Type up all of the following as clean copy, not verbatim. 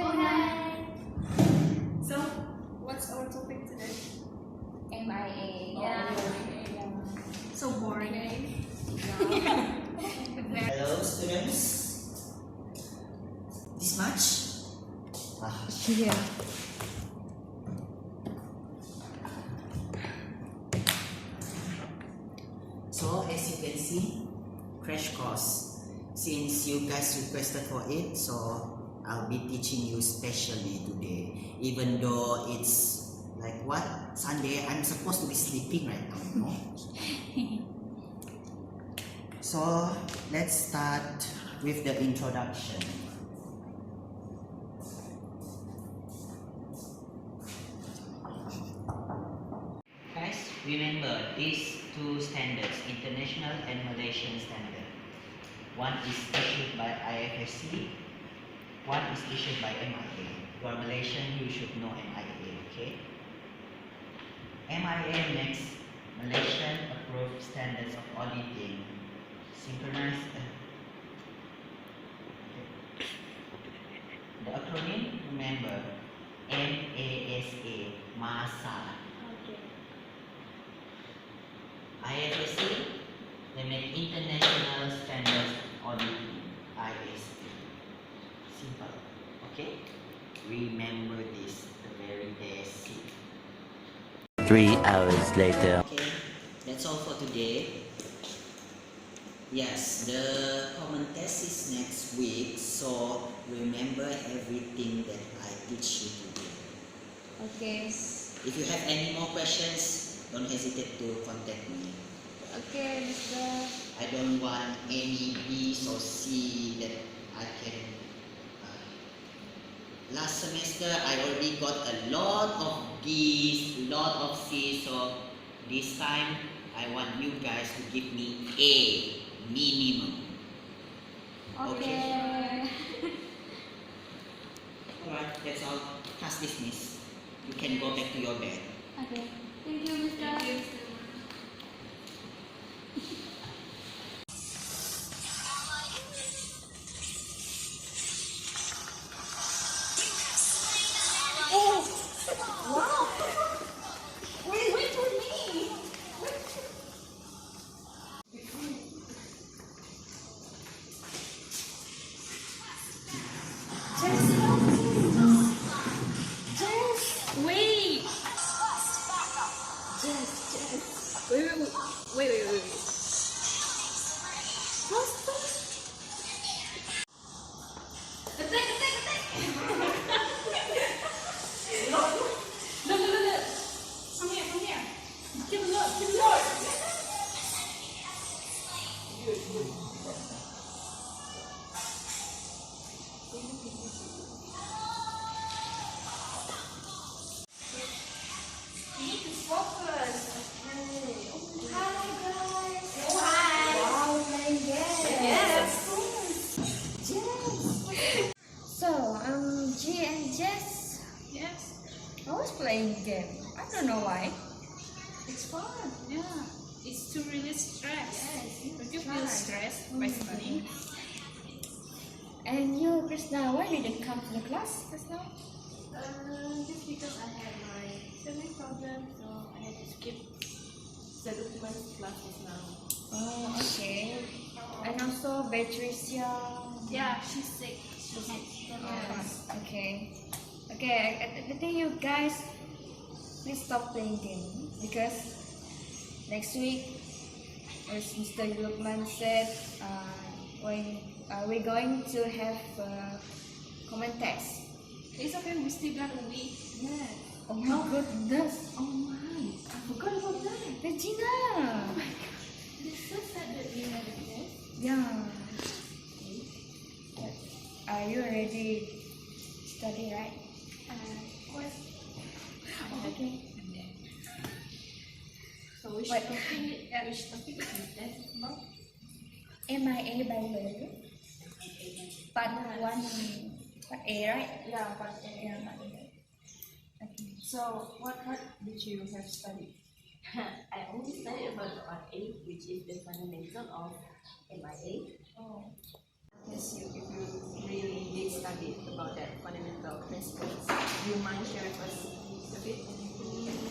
Hi. So, what's our topic today? MIA. Yeah. So boring. Hello students. This much? Yeah. So as you can see, crash course. Since you guys requested for it, so I'll be teaching you specially today. Even though it's like what? Sunday, I'm supposed to be sleeping right now, no? So let's start with the introduction. Guys, remember these two standards, international and Malaysian standard. One is issued by IFSC, one is issued by MIA. You are Malaysian, you should know MIA, okay? MIA makes Malaysian approved standards of auditing, synchronized. The acronym, remember, MASA, MASA. IFSC, they make international standards auditing, ISP. Simple, okay? Remember this, the very basic. 3 hours later. Okay, that's all for today. Yes, the common test is next week, so remember everything that I teach you today. Okay. If you have any more questions, don't hesitate to contact me. Okay, Mister. I don't want any B's or C that I can. Last semester I already got a lot of B's, lot of C's, so this time I want you guys to give me A minimum. Okay. Alright, that's all. Class dismissed. You can go back to your bed. Okay. Thank you, Mister. Thank you. Oh! Wow! Wait for me! Jess! Wait! Jess! Wait. Attack! Look. Come here. Give a look. You need to focus. Hi guys! Hi. Wow, playing games! Yes. Jess! So, G and Jess, Yes. I was playing game. I don't know why. It's fun. Yeah. It's to release stress. Yes, Don't you try. feel stressed by studying? And you, Krishna, why did you come to the class just now? Just because I had my swimming problem, so I had to skip the documents classes now. Oh, okay. And also, Patricia. Yeah, she's sick. Oh, okay. Okay, I think you guys please stop playing game because next week, as Mr. Lukman said, we're going to have a common test. It's okay, we still got a week. Yeah. Oh my goodness. Oh my, I forgot about that. Regina. Oh my god. It's so sad that you had a test. Yeah. Are you ready to study, right? Of course. Okay. So which What? topic is this test about? MIA Bible. Part 1, part A, right? Yeah, but Yeah, part A. Okay. so what did you have studied? I only studied about part A, which is the fundamental of MIA. Oh. Yes, if you really did study about that fundamental principles, do you mind sharing with us a bit?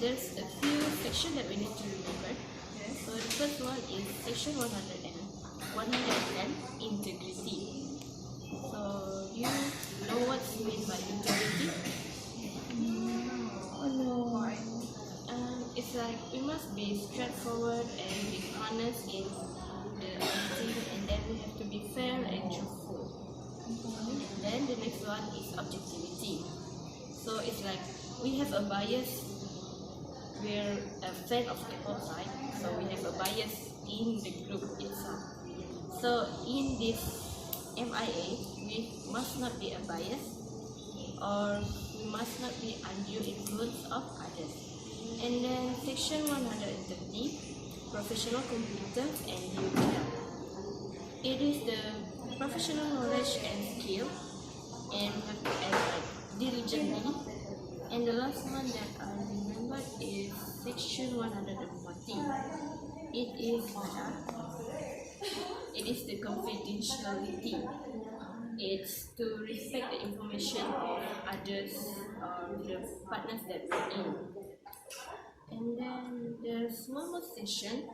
There's a few sections that we need to remember. Yes. So the first one is section 110, integrity. So you know what's meant by integrity? Oh no. It's like we must be straightforward and be honest in the meeting, and then we have to be fair and truthful. And then the next one is objectivity. So it's like we have a bias. We're a fan of Apple side, so we have a bias in the group itself. So in this MIA, we must not be a bias, or we must not be undue influence of others. And then section 130, professional competence and due care. It is the professional knowledge and skill, and we have to add like diligently. And the last one that I remember is section 140. It is the confidentiality. It's to respect the information of others or the partners that we're in. And then there's one more section.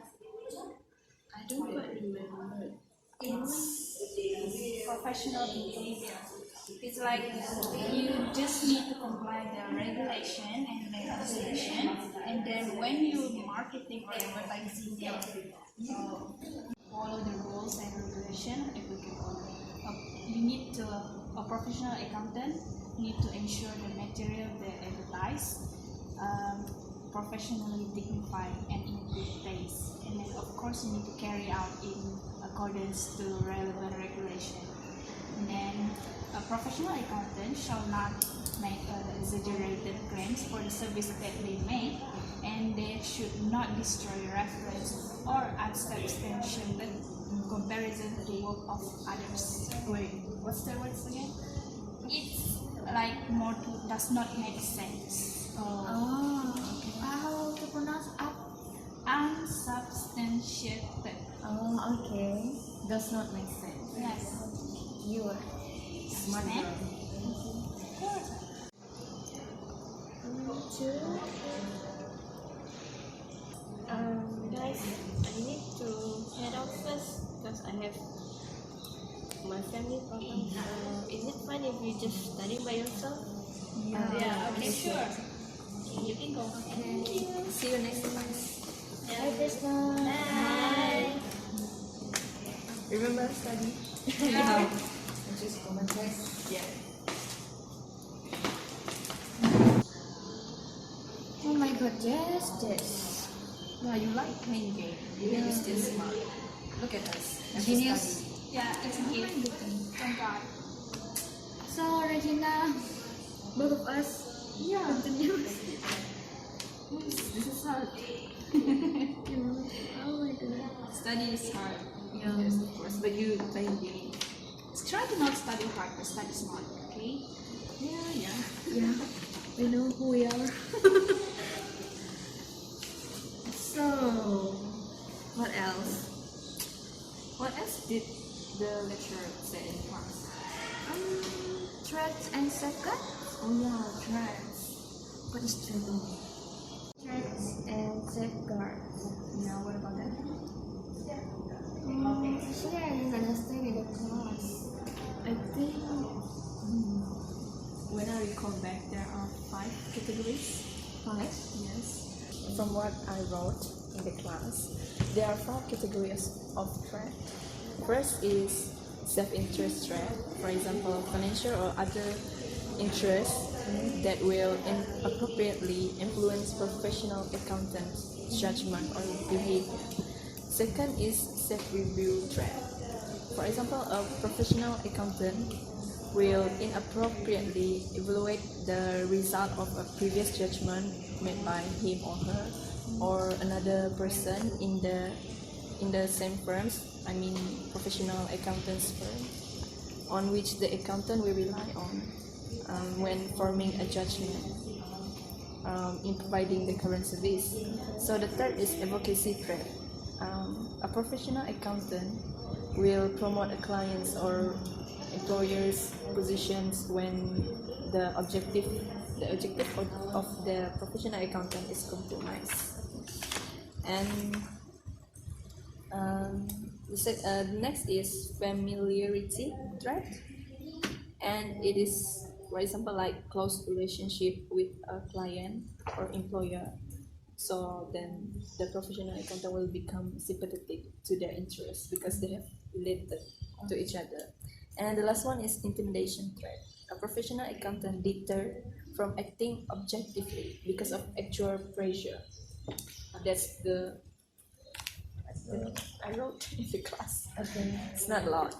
I don't quite remember. It's professional behavior. It's like you just need to comply the regulation and legislation, and then when you marketing or advertising, follow the rules and regulation applicable. You need to a professional accountant need to ensure the material they advertise professionally dignified and in good taste, and then of course you need to carry out in accordance to relevant regulation. And then a professional accountant shall not make exaggerated claims for the service that they make, and they should not destroy reference or unsubstantiated comparison to the work of others. Wait, what's the words again? It's like more to does not make sense. Oh, how to pronounce up? Unsubstantiated. Oh, okay. Does not make sense. Yes. You are Smart Next. girl. Guys, I need to head out first because I have my family problems. Is it fine if you just study by yourself? Yeah. Okay. Sure. You can go. Okay. See you next class. Bye, Krishna. Bye. Remember study? Yeah. Just go my class. Yeah. Oh my god, yes. Yeah, you like playing game. You're still smart. Look at us. And we Genius. study. Yeah, it's a gift from God. So Regina, both of us continue. This is hard. Oh my god. Study is hard. Yeah. Yes, of course. But you playing game. Try to not study hard, but study smart. Okay. Yeah. Yeah, we know who we are. So, what else? What else did the lecturer say in class? Threats and safeguards? Oh yeah, threats. What is threat? Threats and safeguards. Yeah, what about that? Actually, I didn't understand in the class. I think when I recall back, there are 5 categories. 5? Yes. From what I wrote in the class, there are 5 categories of threat. First is self-interest threat, for example, financial or other interests that will inappropriately influence professional accountants' judgment or behavior. Second is self-review threat. For example, a professional accountant will inappropriately evaluate the result of a previous judgment made by him or her or another person in the same firms, I mean professional accountants firm, on which the accountant will rely on when forming a judgment in providing the current service. So the third is advocacy threat. A professional accountant will promote a client's or employer's positions when the objective of the professional accountant is compromised. And the next is familiarity threat, and it is, for example, like close relationship with a client or employer. So then the professional accountant will become sympathetic to their interests because they have related to each other. And the last one is intimidation threat. A professional accountant deterred from acting objectively because of actual pressure. That's the I wrote in the class. Okay. It's not a lot.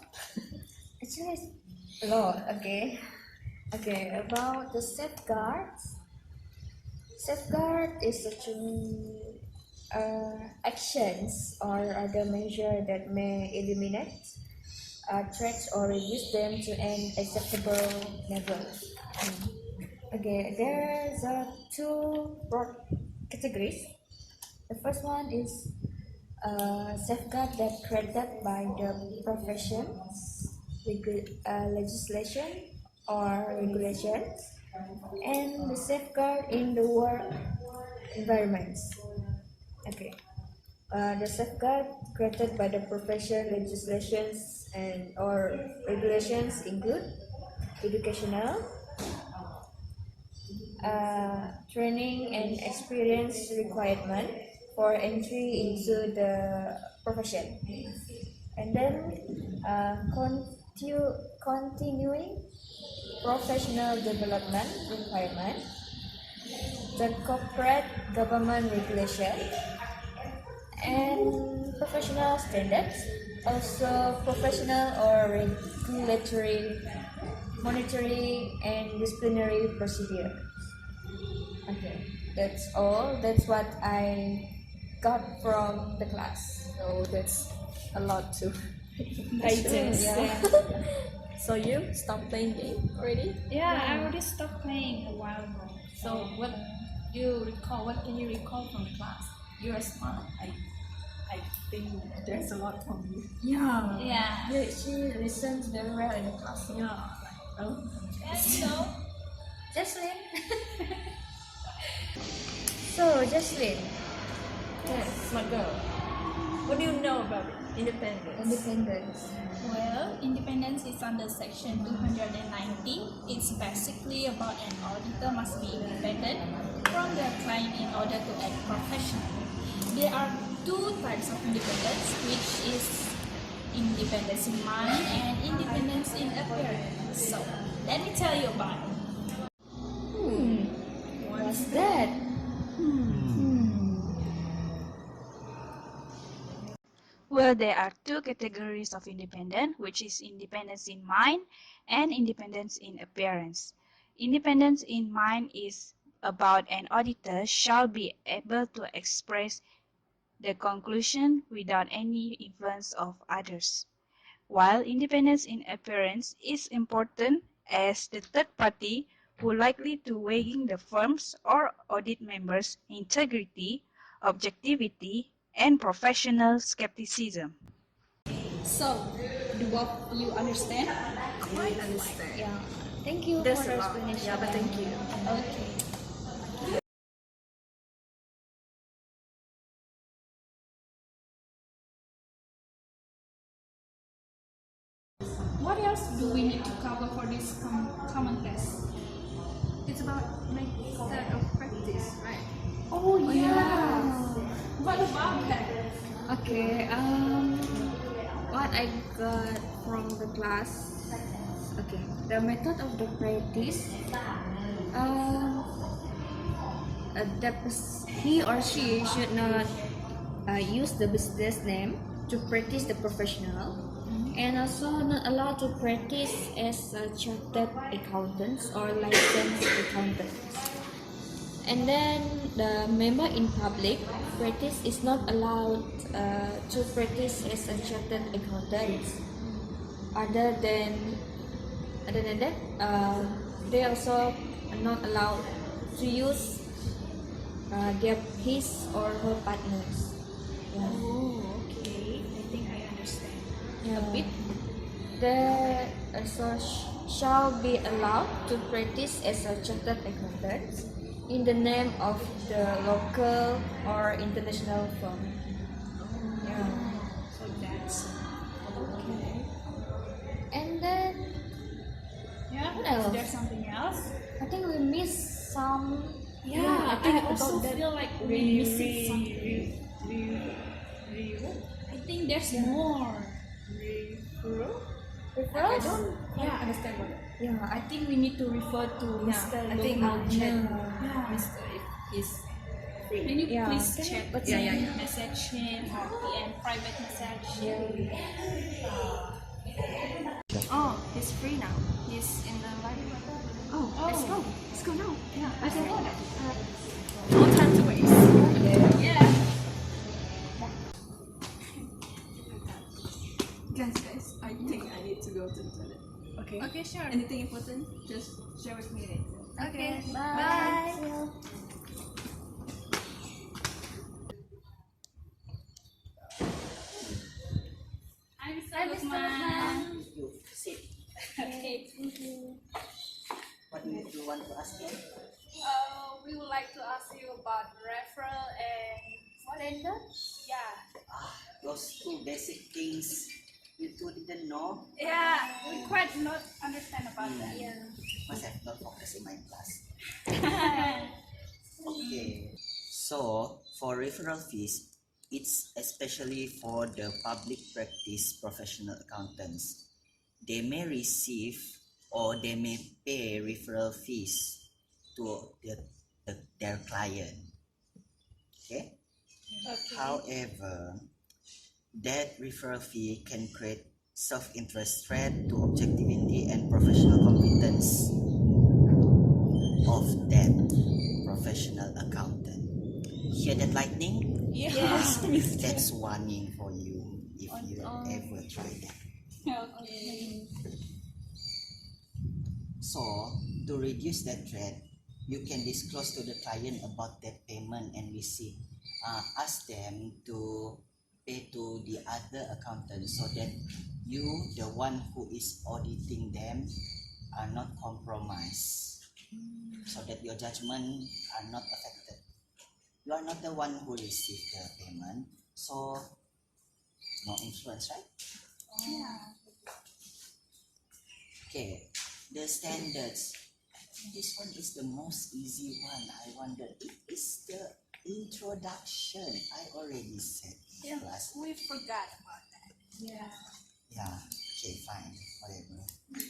Actually, it's a lot. Okay. Okay. About the safeguards. Safeguard is actually actions or other measure that may eliminate threats or reduce them to an acceptable level. Okay, there's two broad categories. The first one is safeguard that created by the professions, legislation or regulations, and the safeguard in the work environments. Okay. The safeguard created by the profession, legislations, and or regulations include educational, training and experience requirement for entry into the profession, and then continuing professional development requirement, the corporate government regulation, and professional standards, also professional or regulatory, monetary, and disciplinary procedure. Okay, that's all. That's what I got from the class. So that's a lot to Digest. yeah. So you stop playing game already? Yeah, I already stopped playing a while ago. So what you recall? What can you recall from the class? You are smart. I think there's a lot from you. Yeah. Yeah. She listens very well in the class. Yeah. Oh. And you know, Jocelyn. So, Jocelyn. Yes, smart girl. What do you know about independence? Independence. well, independence is under section 290. It's basically about an auditor must be independent from the client in order to act professionally. There are two types of independence, which is independence in mind and independence in appearance. So, let me tell you about it. What's that? Well, there are two categories of independence, which is independence in mind and independence in appearance. Independence in mind is about an auditor shall be able to express the conclusion without any influence of others. While independence in appearance is important as the third party who likely to weighing the firm's or audit members' integrity, objectivity, and professional skepticism. So, do both you understand? I understand. Yeah. Thank you That's for the a lot. explanation. Yeah, but thank you. Okay. What else do we need to cover for this common test? It's about method of practice, right? Oh yeah. What about that? Okay. What I got from the class. Okay. The method of the practice. He or she should not use the business name to practice the professional, and also not allowed to practice as a chartered accountants or licensed accountants. And then the member in public practice is not allowed to practice as a chartered accountant. Other than that, they also are not allowed to use his or her partners. Yeah. Oh, okay. I think I understand. Yeah. a bit. They also shall be allowed to practice as a chartered accountant in the name of the local or international firm. Yeah. So that's Okay. And then yeah. What Is else? there something else? I think we missed some. Yeah, I think I also about that. feel like we missing something. I think there's more. Referrals? I don't quite understand what. Yeah, I think we need to refer to Mr. I think I'll check. Yeah. Mr. if he's free. Can you Yeah, please can you- check? what's his name? Message him or PM private message. Oh, he's free now. He's in the library. Oh, let's go. Let's go now. Yeah, Okay. no time to waste. Yeah. Guys, I think I need to go to the toilet. Okay. Okay, sure. Anything important? Just share with me later. Okay. Bye. Hi, Mr. Lukman. You sit. Okay. What do you want to ask me? We would like to ask you about referral and Standards? yeah. Those two basic things you two didn't know. Yeah, we quite not understand about that. Must have not focused in my class. Okay. So for referral fees, it's especially for the public practice professional accountants. They may receive or they may pay referral fees to their client. Okay? However, that referral fee can create self-interest threat to objectivity and professional competence of that professional accountant. Hear that lightning? Yes. That's warning for you if you ever try that. Okay. So, to reduce that threat, you can disclose to the client about that payment and receipt. Ask them to pay to the other accountant so that you, the one who is auditing them, are not compromised. So that your judgment are not affected. You are not the one who received the payment, so no influence, right? Okay, the standards. This one is the most easy one. I wonder, it is the introduction. I already said in class. We forgot about that. Yeah, okay, fine, whatever.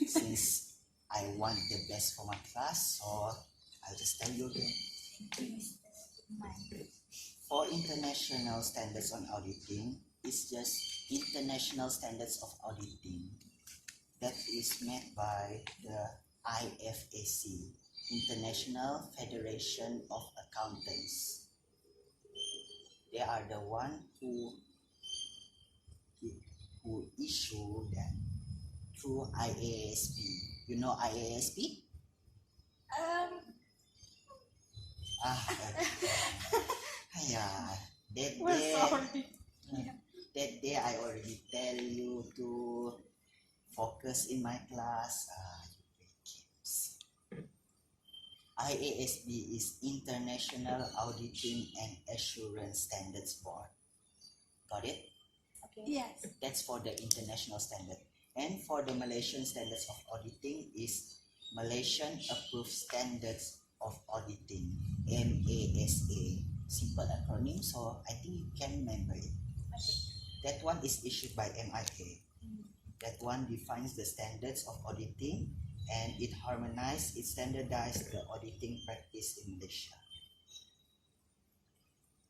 Since I want the best for my class, so I'll just tell you again. For international standards on auditing, it's just international standards of auditing that is made by the IFAC, International Federation of Accountants. They are the one who issue that through IASP. You know IASP? Yeah, that day I already tell you to focus in my class. You play games. IASB is International Auditing and Assurance Standards Board. Got it? Yes. That's for the international standard. And for the Malaysian standards of auditing is Malaysian Approved Standards of Auditing, MASA. Simple acronym, so I think you can remember it. That one is issued by MIA. That one defines the standards of auditing and it harmonizes, it standardizes the auditing practice in Malaysia.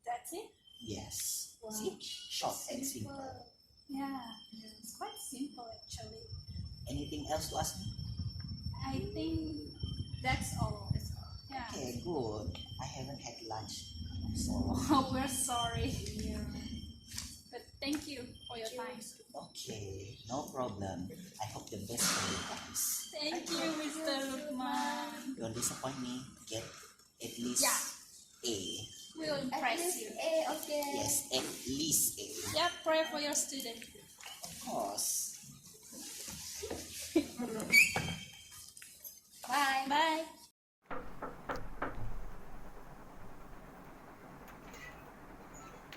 That's it? Yes. Wow. See? Short and simple. Yeah, it's quite simple actually. Anything else to ask me? I think that's all. Yeah. Okay, good. I haven't had lunch, so Oh, we're sorry. But thank you for your time. okay, no problem. I hope the best for you guys. Thank you, Mr. Lukman. Don't disappoint me. Get at least Yeah. A. We'll impress you. Okay. Yes, at least A. Yeah, pray for your student. course. Bye. Bye.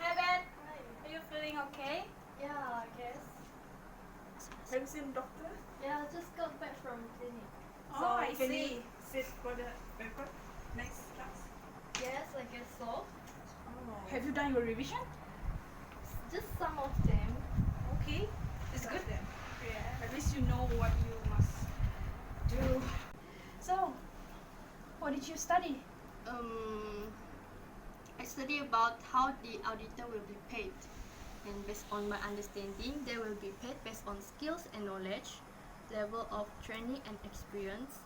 Hi Ben. Are you feeling okay? Yeah, I guess. Have you seen doctor? Yeah, I just got back from clinic. Oh, I can see. Sit for the paper next class. Yes, I guess so. Have you done your revision? Just some of them. Okay, it's good then. Yeah. At least you know what you must do. So, what did you study? I study about how the auditor will be paid. And based on my understanding, they will be paid based on skills and knowledge, level of training and experience,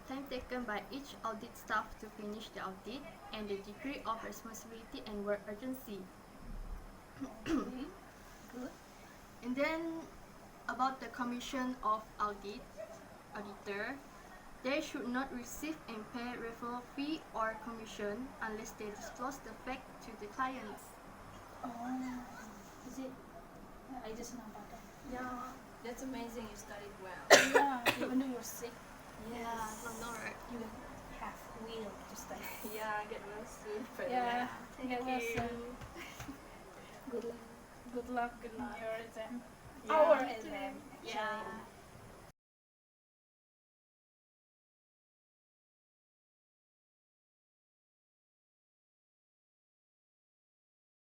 time taken by each audit staff to finish the audit, and the degree of responsibility and work urgency. Okay, good. And then about the commission of auditor, they should not receive and pay referral fee or commission unless they disclose the fact to the clients. Oh, is it? Yeah, I just know about that. Yeah, that's amazing. You studied well. Yeah, even though you're sick, Yeah, I know, right? you have will to study. Yeah, get well soon. Yeah, Thank get well you. soon. Good luck. Good luck. Good luck. in your exam. Yeah, Our me too. exam. Yeah. Actually.